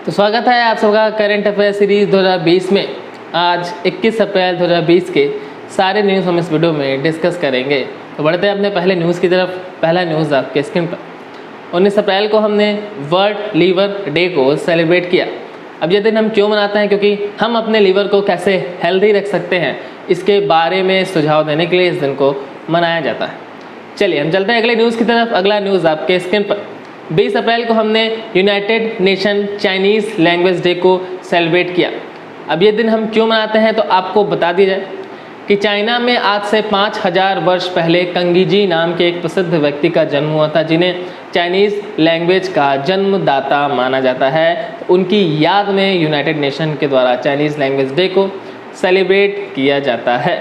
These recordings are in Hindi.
तो स्वागत है आप सबका करंट अफेयर सीरीज़ 2020 में। आज 21 अप्रैल 2020 के सारे न्यूज़ हम इस वीडियो में डिस्कस करेंगे। तो बढ़ते हैं अपने पहले न्यूज़ की तरफ। पहला न्यूज़ आपके स्क्रीन पर। 19 अप्रैल को हमने वर्ल्ड लीवर डे को सेलिब्रेट किया। अब ये दिन हम क्यों मनाते हैं? क्योंकि हम अपने लीवर को कैसे हेल्दी रख सकते हैं, इसके बारे में सुझाव देने के लिए इस दिन को मनाया जाता है। चलिए हम चलते हैं अगले न्यूज़ की तरफ। अगला न्यूज़ आपके स्क्रीन पर। 20 अप्रैल को हमने United nation Chinese language day को सेलिब्रेट किया। अब ये दिन हम क्यों मनाते हैं तो आपको बता दिया जाए कि चाइना में आज से 5000 वर्ष पहले कंगीजी नाम के एक प्रसिद्ध व्यक्ति का जन्म हुआ था, जिन्हें चाइनीज़ लैंग्वेज का जन्मदाता माना जाता है। तो उनकी याद में यूनाइटेड नेशन के द्वारा चाइनीज़ लैंग्वेज डे को सेलिब्रेट किया जाता है।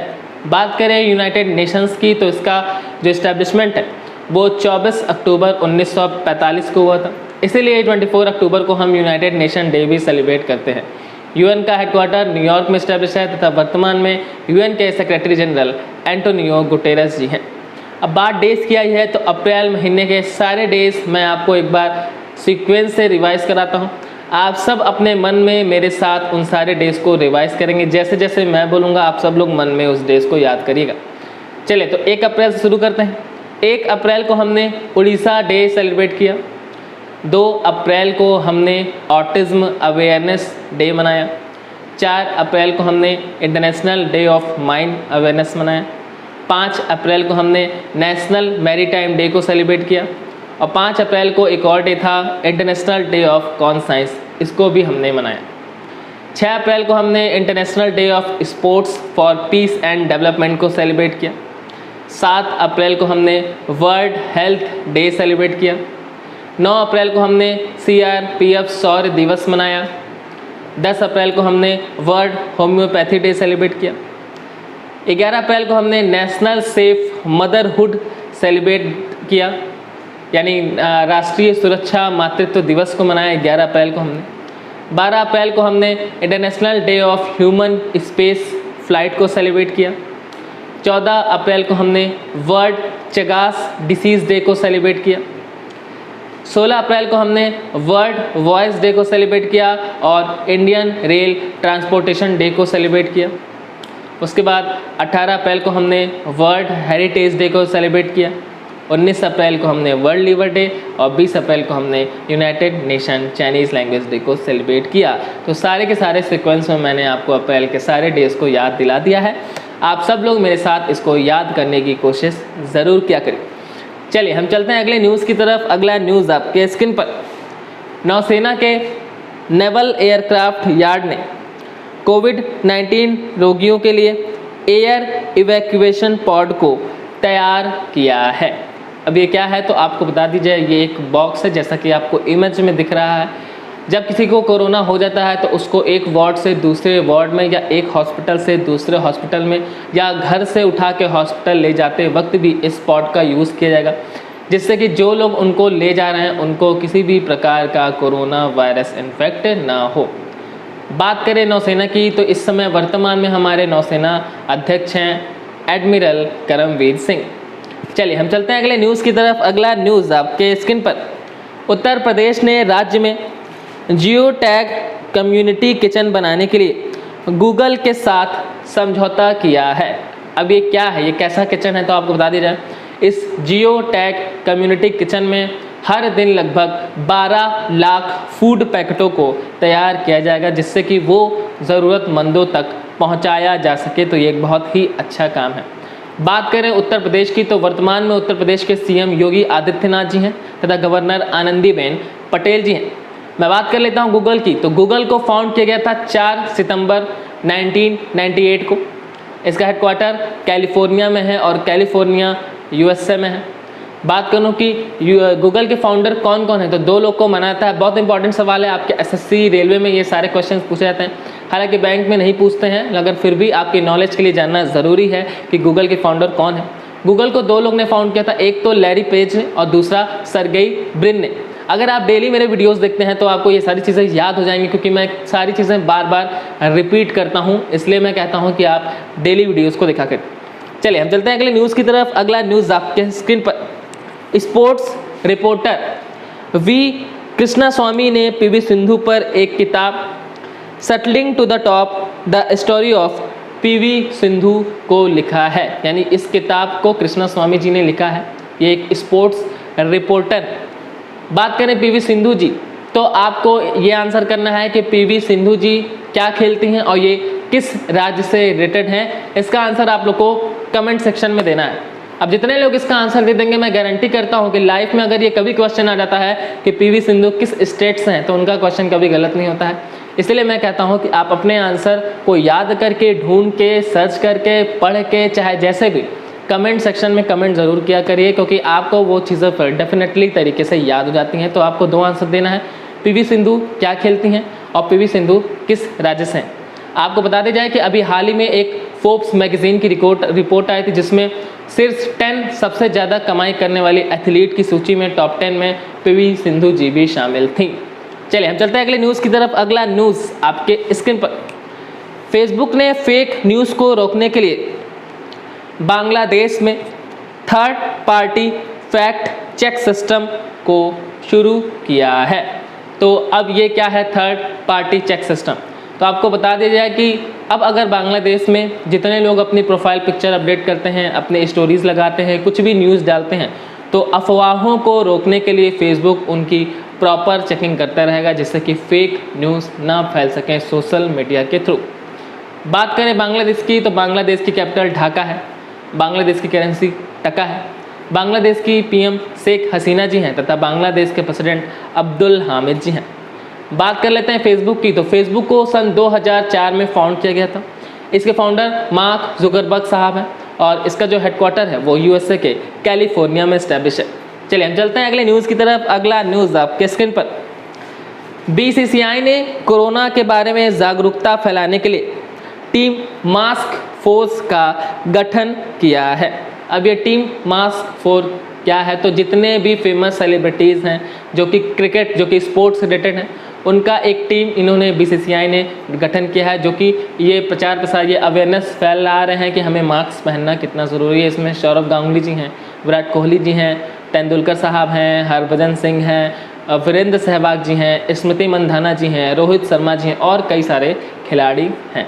बात करें यूनाइटेड नेशंस की तो इसका जो इस्टेब्लिशमेंट है वो 24 अक्टूबर 1945 को हुआ था। इसीलिए 24 अक्टूबर को हम यूनाइटेड नेशन डे भी सेलिब्रेट करते हैं। यूएन का हेडक्वार्टर न्यूयॉर्क में इस्टेब्लिश है तथा वर्तमान में यूएन के सेक्रेटरी जनरल एंटोनियो गुटेरेस जी हैं। अब बात डेज की आई है तो अप्रैल महीने के सारे डेज मैं आपको एक बार सीक्वेंस से रिवाइज कराता हूँ। आप सब अपने मन में मेरे साथ उन सारे डेज को रिवाइज करेंगे। जैसे जैसे मैं बोलूँगा आप सब लोग मन में उस डेज को याद करिएगा। चलिए तो 1 अप्रैल से शुरू करते हैं। 1 अप्रैल को हमने उड़ीसा डे सेलिब्रेट किया। 2 अप्रैल को हमने ऑटिज़्म अवेयरनेस डे मनाया। 4 अप्रैल को हमने international day of mind awareness मनाया। 5 अप्रैल को हमने नेशनल मैरीटाइम डे को सेलिब्रेट किया। और 5 अप्रैल को एक और डे था इंटरनेशनल डे ऑफ कॉन्साइंस, इसको भी हमने मनाया। 6 अप्रैल को हमने international day of sports for piece and development को सेलिब्रेट किया। 7 अप्रैल को हमने वर्ल्ड हेल्थ डे सेलिब्रेट किया। 9 अप्रैल को हमने CRPF शौर्य दिवस मनाया। 10 अप्रैल को हमने वर्ल्ड होम्योपैथी डे सेलिब्रेट किया। 11 अप्रैल को हमने नेशनल सेफ मदरहुड सेलिब्रेट किया, यानी राष्ट्रीय सुरक्षा मातृत्व दिवस को मनाया 11 अप्रैल को हमने। 12 अप्रैल को हमने international day of human space flight को सेलिब्रेट किया। 14 अप्रैल को हमने वर्ल्ड चगास डिसीज़ डे को सेलिब्रेट किया। 16 अप्रैल को हमने वर्ल्ड वॉइस डे को सेलिब्रेट किया और इंडियन रेल ट्रांसपोर्टेशन डे को सेलिब्रेट किया। उसके बाद 18 अप्रैल को हमने वर्ल्ड हेरिटेज डे को सेलिब्रेट किया। 19 अप्रैल को हमने वर्ल्ड लीवर डे और 20 अप्रैल को हमने United nation Chinese language day को सेलिब्रेट किया। तो सारे के सारे सीक्वेंस में मैंने आपको अप्रैल के सारे डेज़ को याद दिला दिया है। आप सब लोग मेरे साथ इसको याद करने की कोशिश ज़रूर किया करें। चलिए हम चलते हैं अगले न्यूज़ की तरफ। अगला न्यूज़ आपके स्क्रीन पर। नौसेना के नेवल एयरक्राफ्ट यार्ड ने कोविड-19 रोगियों के लिए एयर इवैक्यूएशन पॉड को तैयार किया है। अब ये क्या है तो आपको बता दीजिए। ये एक बॉक्स है, जैसा कि आपको इमेज में दिख रहा है। जब किसी को कोरोना हो जाता है तो उसको एक वार्ड से दूसरे वार्ड में या एक हॉस्पिटल से दूसरे हॉस्पिटल में या घर से उठा के हॉस्पिटल ले जाते वक्त भी इस पॉड का यूज़ किया जाएगा, जिससे कि जो लोग उनको ले जा रहे हैं उनको किसी भी प्रकार का कोरोना वायरस इन्फेक्ट ना हो। बात करें नौसेना की तो इस समय वर्तमान में हमारे नौसेना अध्यक्ष हैं एडमिरल करमवीर सिंह। चलिए हम चलते हैं अगले न्यूज़ की तरफ। अगला न्यूज़ आपके स्क्रीन पर। उत्तर प्रदेश ने राज्य में जियो टैग कम्युनिटी किचन बनाने के लिए गूगल के साथ समझौता किया है। अब ये क्या है, ये कैसा किचन है तो आपको बता दिया जाए। इस जियो टैग कम्युनिटी किचन में हर दिन लगभग 12 लाख फूड पैकेटों को तैयार किया जाएगा, जिससे कि वो ज़रूरतमंदों तक पहुंचाया जा सके। तो ये एक बहुत ही अच्छा काम है। बात करें उत्तर प्रदेश की तो वर्तमान में उत्तर प्रदेश के CM योगी आदित्यनाथ जी हैं तथा गवर्नर आनंदीबेन पटेल जी हैं। मैं बात कर लेता हूं गूगल की तो गूगल को फाउंड किया गया था 4 सितंबर 1998 को। इसका हेडक्वार्टर कैलिफोर्निया में है और कैलिफोर्निया USA में है। बात करूँ कि गूगल के फाउंडर कौन कौन है तो 2 लोग को माना जाता है। बहुत इंपॉर्टेंट सवाल है, आपके SSC रेलवे में ये सारे क्वेश्चन पूछे जाते हैं। हालांकि बैंक में नहीं पूछते हैं, मगर फिर भी आपकी नॉलेज के लिए जानना ज़रूरी है कि गूगल के फाउंडर कौन है। गूगल को 2 लोग ने फाउंड किया था, एक तो लैरी पेज ने और दूसरा सर्गेई ब्रिन ने। अगर आप डेली मेरे वीडियोस देखते हैं तो आपको ये सारी चीज़ें याद हो जाएंगी, क्योंकि मैं सारी चीज़ें बार बार रिपीट करता हूँ, इसलिए मैं कहता हूँ कि आप डेली वीडियोज़ को देखा करें। चलिए हम चलते हैं अगले न्यूज़ की तरफ। अगला न्यूज़ आपके स्क्रीन पर। Sports reporter V Krishna Swamy ने पीवी सिंधु पर एक किताब shuttling to the top the story of P V Sindhu को लिखा है। यानी इस किताब को कृष्णा स्वामी जी ने लिखा है। ये एक स्पोर्ट्स रिपोर्टर। बात करें पीवी सिंधु जी, तो आपको ये आंसर करना है कि पीवी सिंधु जी क्या खेलती हैं और ये किस राज्य से रिलेटेड हैं। इसका आंसर आप लोग को कमेंट सेक्शन में देना है। अब जितने लोग इसका आंसर दे देंगे, मैं गारंटी करता हूँ कि लाइफ में अगर ये कभी क्वेश्चन आ जाता है कि पीवी सिंधु किस स्टेट से हैं, तो उनका क्वेश्चन कभी गलत नहीं होता है। इसलिए मैं कहता हूँ कि आप अपने आंसर को याद करके, ढूंढ के, सर्च करके, पढ़ के, चाहे जैसे भी, कमेंट सेक्शन में कमेंट ज़रूर किया करिए, क्योंकि आपको वो चीज़ें डेफिनेटली तरीके से याद हो जाती हैं। तो आपको 2 आंसर देना है, पीवी सिंधु क्या खेलती हैं और पीवी सिंधु किस राज्य से हैं। आपको बता दिया जाए कि अभी हाल ही में एक फोर्ब्स मैगजीन की रिपोर्ट आई थी, जिसमें शीर्ष 10 सबसे ज़्यादा कमाई करने वाली एथलीट की सूची में टॉप 10 में पीवी सिंधु जी भी शामिल थी। चलिए हम चलते हैं अगले न्यूज़ की तरफ। अगला न्यूज़ आपके स्क्रीन पर। फेसबुक ने फेक न्यूज़ को रोकने के लिए बांग्लादेश में third party fact check system को शुरू किया है। तो अब ये क्या है थर्ड पार्टी चेक सिस्टम? तो आपको बता दिया जाए कि अब अगर बांग्लादेश में जितने लोग अपनी प्रोफाइल पिक्चर अपडेट करते हैं, अपने स्टोरीज़ लगाते हैं, कुछ भी न्यूज़ डालते हैं, तो अफवाहों को रोकने के लिए फेसबुक उनकी प्रॉपर चेकिंग करता रहेगा, जिससे कि फेक न्यूज़ ना फैल सकें सोशल मीडिया के थ्रू। बात करें बांग्लादेश की, तो बांग्लादेश की कैपिटल ढाका है, बांग्लादेश की करेंसी टका है, बांग्लादेश की पीएम शेख हसीना जी हैं तथा बांग्लादेश के प्रेसिडेंट अब्दुल हामिद जी हैं। बात कर लेते हैं फेसबुक की, तो फेसबुक को सन 2004 में फाउंड किया गया था। इसके फाउंडर मार्क जुकरबर्ग साहब हैं और इसका जो हेडक्वार्टर है वो यूएसए के कैलिफोर्निया में स्टैब्लिश है। चलिए हम चलते हैं अगले न्यूज़ की तरफ। अगला न्यूज़ आपके स्क्रीन पर। बीसीसीआई ने कोरोना के बारे में जागरूकता फैलाने के लिए टीम मास्क फोर्स का गठन किया है। अब ये टीम मास्क फोर्स क्या है? तो जितने भी फेमस सेलिब्रिटीज़ हैं जो कि क्रिकेट, जो कि स्पोर्ट्स से रिलेटेड हैं, उनका एक टीम इन्होंने बीसीसीआई ने गठन किया है, जो कि ये प्रचार प्रसार, ये अवेयरनेस फैला रहे हैं कि हमें मास्क पहनना कितना ज़रूरी है। इसमें सौरव गांगुली जी हैं, विराट कोहली जी हैं, तेंदुलकर साहब हैं, हरभजन सिंह हैं, वीरेंद्र सहवाग जी हैं, स्मृति मंधाना जी हैं, रोहित शर्मा जी हैं और कई सारे खिलाड़ी हैं।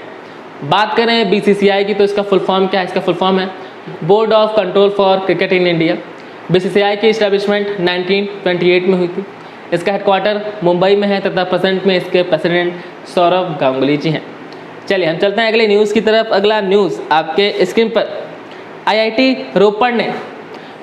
बात करें बीसीसीआई की, तो इसका फुल फॉर्म क्या है? इसका फुल फॉर्म है board of control for cricket in India. BCCI की इस्टेब्लिशमेंट 1928 में हुई थी। इसका हेडक्वार्टर मुंबई में है तथा प्रेजेंट में इसके प्रेसिडेंट सौरव गांगुली जी हैं। चलिए हम चलते हैं अगले न्यूज़ की तरफ। अगला न्यूज़ आपके स्क्रीन पर। आईआईटी रोपड़ ने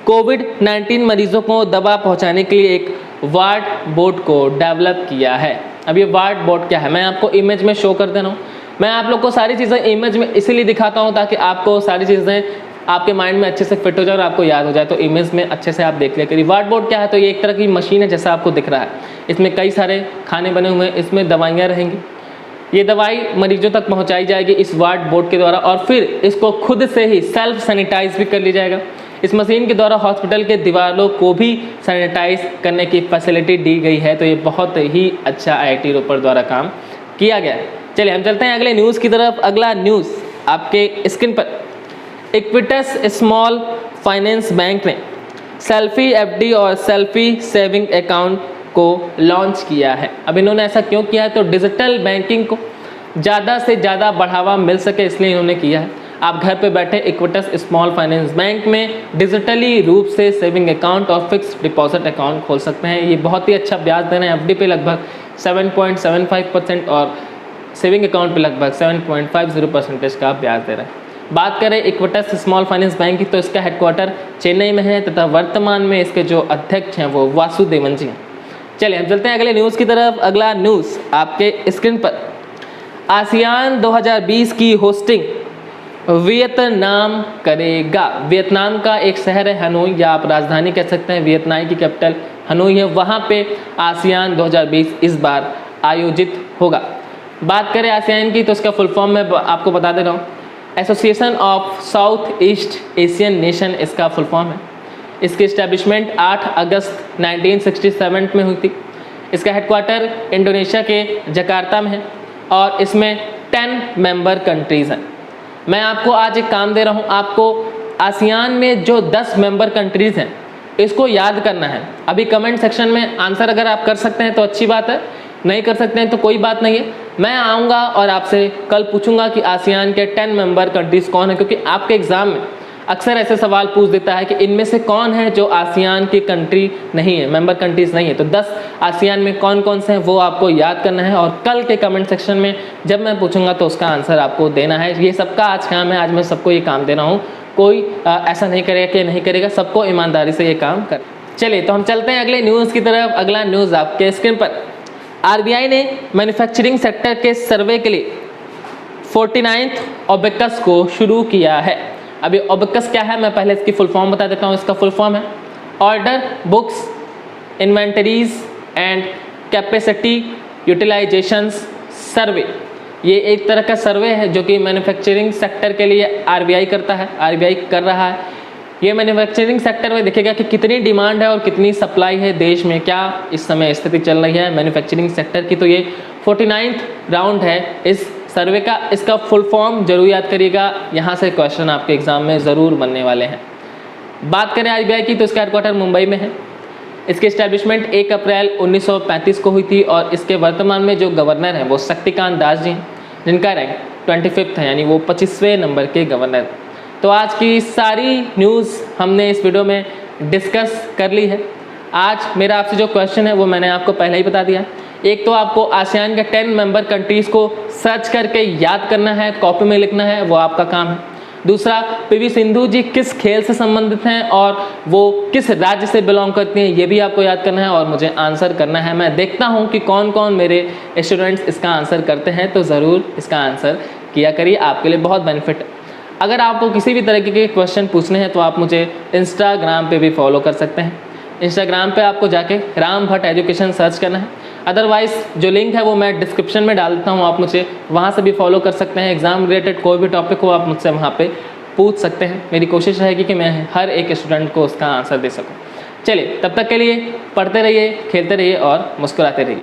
कोविड-19 मरीजों को दवा पहुंचाने के लिए एक वार्ड बोर्ड को डेवलप किया है। अब ये वार्ड बोर्ड क्या है, मैं आपको इमेज में शो कर दे रहा हूँ। मैं आप लोग को सारी चीज़ें इमेज में इसीलिए दिखाता हूँ ताकि आपको सारी चीज़ें आपके माइंड में अच्छे से फिट हो जाए और आपको याद हो जाए, तो इमेज में अच्छे से आप देख लिया करिए। वार्ड बोर्ड क्या है? तो ये एक तरह की मशीन है जैसा आपको दिख रहा है। इसमें कई सारे खाने बने हुए हैं, इसमें दवाइयाँ रहेंगी। ये दवाई मरीजों तक पहुँचाई जाएगी इस वार्ड बोर्ड के द्वारा और फिर इसको खुद से ही सेल्फ सैनिटाइज भी कर लिया जाएगा। इस मशीन के द्वारा हॉस्पिटल के दीवारों को भी सैनिटाइज करने की फैसिलिटी दी गई है। तो ये बहुत ही अच्छा आईआईटी रोपड़ द्वारा काम किया गया है। चलिए हम चलते हैं अगले न्यूज़ की तरफ। अगला न्यूज़ आपके स्क्रीन पर। इक्विटस स्मॉल फाइनेंस बैंक ने सेल्फी एफडी और सेल्फी सेविंग अकाउंट को लॉन्च किया है। अब इन्होंने ऐसा क्यों किया है? तो डिजिटल बैंकिंग को ज़्यादा से ज़्यादा बढ़ावा मिल सके इसलिए इन्होंने किया है। आप घर पे बैठे इक्विटस स्मॉल फाइनेंस बैंक में डिजिटली रूप से सेविंग अकाउंट और फिक्स्ड डिपॉजिट अकाउंट खोल सकते हैं। ये बहुत ही अच्छा ब्याज दे रहे हैं। एफडी पे लगभग 7.75% और सेविंग अकाउंट पे लगभग 7.50% का ब्याज दे रहे हैं। बात करें इक्विटस स्मॉल फाइनेंस बैंक की, तो इसका हेडक्वार्टर चेन्नई में है तथा वर्तमान में इसके जो अध्यक्ष हैं वो वासुदेवन जी हैं। चलिए हम चलते हैं अगले न्यूज़ की तरफ। अगला न्यूज़ आपके स्क्रीन पर। आसियान 2020 की होस्टिंग वियतनाम करेगा। वियतनाम का एक शहर है हनोई, या आप राजधानी कह सकते हैं। वियतनाम की कैपिटल हनोई है, वहाँ पे आसियान 2020 इस बार आयोजित होगा। बात करें आसियान की, तो इसका फुल फॉर्म मैं आपको बता दे रहा हूँ। Association of south east Asian nation इसका फुल फॉर्म है। इसकी इस्टेब्लिशमेंट 8 अगस्त 1967 में हुई थी। इसका हेडक्वार्टर इंडोनेशिया के जकार्ता में है और इसमें 10 मेंबर कंट्रीज़ हैं। मैं आपको आज एक काम दे रहा हूँ, आपको आसियान में जो 10 मेंबर कंट्रीज़ हैं इसको याद करना है। अभी कमेंट सेक्शन में आंसर अगर आप कर सकते हैं तो अच्छी बात है, नहीं कर सकते हैं तो कोई बात नहीं है। मैं आऊँगा और आपसे कल पूछूंगा कि आसियान के 10 मेंबर कंट्रीज़ कौन है, क्योंकि आपके एग्ज़ाम में अक्सर ऐसे सवाल पूछ देता है कि इनमें से कौन है जो आसियान की कंट्री नहीं है, मेंबर कंट्रीज़ नहीं है। तो 10 आसियान में कौन कौन से हैं वो आपको याद करना है, और कल के कमेंट सेक्शन में जब मैं पूछूंगा तो उसका आंसर आपको देना है। ये सबका आज काम है, आज मैं सबको ये काम दे रहा हूँ। कोई ऐसा नहीं करेगा कि नहीं करेगा, सबको ईमानदारी से ये काम कर। चलिए तो हम चलते हैं अगले न्यूज़ की तरफ। अगला न्यूज़ आपके स्क्रीन पर। आरबीआई ने मैन्युफैक्चरिंग सेक्टर के सर्वे के लिए 49th ओबेकस को शुरू किया है। अभी ओबेकस क्या है, मैं पहले इसकी फुल फॉर्म बता देता हूँ। इसका फुल फॉर्म है order books inventories and capacity utilisations survey. ये एक तरह का सर्वे है जो कि मैन्युफैक्चरिंग सेक्टर के लिए आरबीआई करता है, आरबीआई कर रहा है। ये मैन्युफैक्चरिंग सेक्टर में देखेगा कि कितनी डिमांड है और कितनी सप्लाई है, देश में क्या इस समय स्थिति चल रही है मैन्युफैक्चरिंग सेक्टर की। तो ये 49th राउंड है इस सर्वे का। इसका फुल फॉर्म जरूर याद करिएगा, यहाँ से क्वेश्चन आपके एग्जाम में ज़रूर बनने वाले हैं। बात करें आरबीआई की तो इसका हेडक्वार्टर मुंबई में है। इसकी इस्टेब्लिशमेंट 1 अप्रैल 1935 को हुई थी, और इसके वर्तमान में जो गवर्नर हैं वो शक्तिकांत दास जी हैं, जिनका रैंक 25th है, यानी वो 25वें नंबर के गवर्नर। तो आज की सारी न्यूज़ हमने इस वीडियो में डिस्कस कर ली है। आज मेरा आपसे जो क्वेश्चन है वो मैंने आपको पहले ही बता दिया। एक तो आपको आसियान के 10 मेंबर कंट्रीज़ को सर्च करके याद करना है, कॉपी में लिखना है, वो आपका काम है। दूसरा, पीवी सिंधु जी किस खेल से संबंधित हैं और वो किस राज्य से बिलोंग करती हैं, ये भी आपको याद करना है और मुझे आंसर करना है। मैं देखता हूँ कि कौन कौन मेरे स्टूडेंट्स इसका आंसर करते हैं, तो ज़रूर इसका आंसर किया करिए, आपके लिए बहुत बेनिफिट है। अगर आपको किसी भी तरीके के क्वेश्चन पूछने हैं तो आप मुझे इंस्टाग्राम पे भी फॉलो कर सकते हैं। इंस्टाग्राम पे आपको जाके राम भट्ट एजुकेशन सर्च करना है। अदरवाइज़ जो लिंक है वो मैं डिस्क्रिप्शन में डाल देता हूँ, आप मुझे वहाँ से भी फॉलो कर सकते हैं। एग्ज़ाम रिलेटेड कोई भी टॉपिक हो आप मुझसे वहाँ पे पूछ सकते हैं। मेरी कोशिश रहेगी कि मैं हर एक स्टूडेंट को उसका आंसर दे सकूँ। चलिए, तब तक के लिए पढ़ते रहिए, खेलते रहिए और मुस्कुराते रहिए।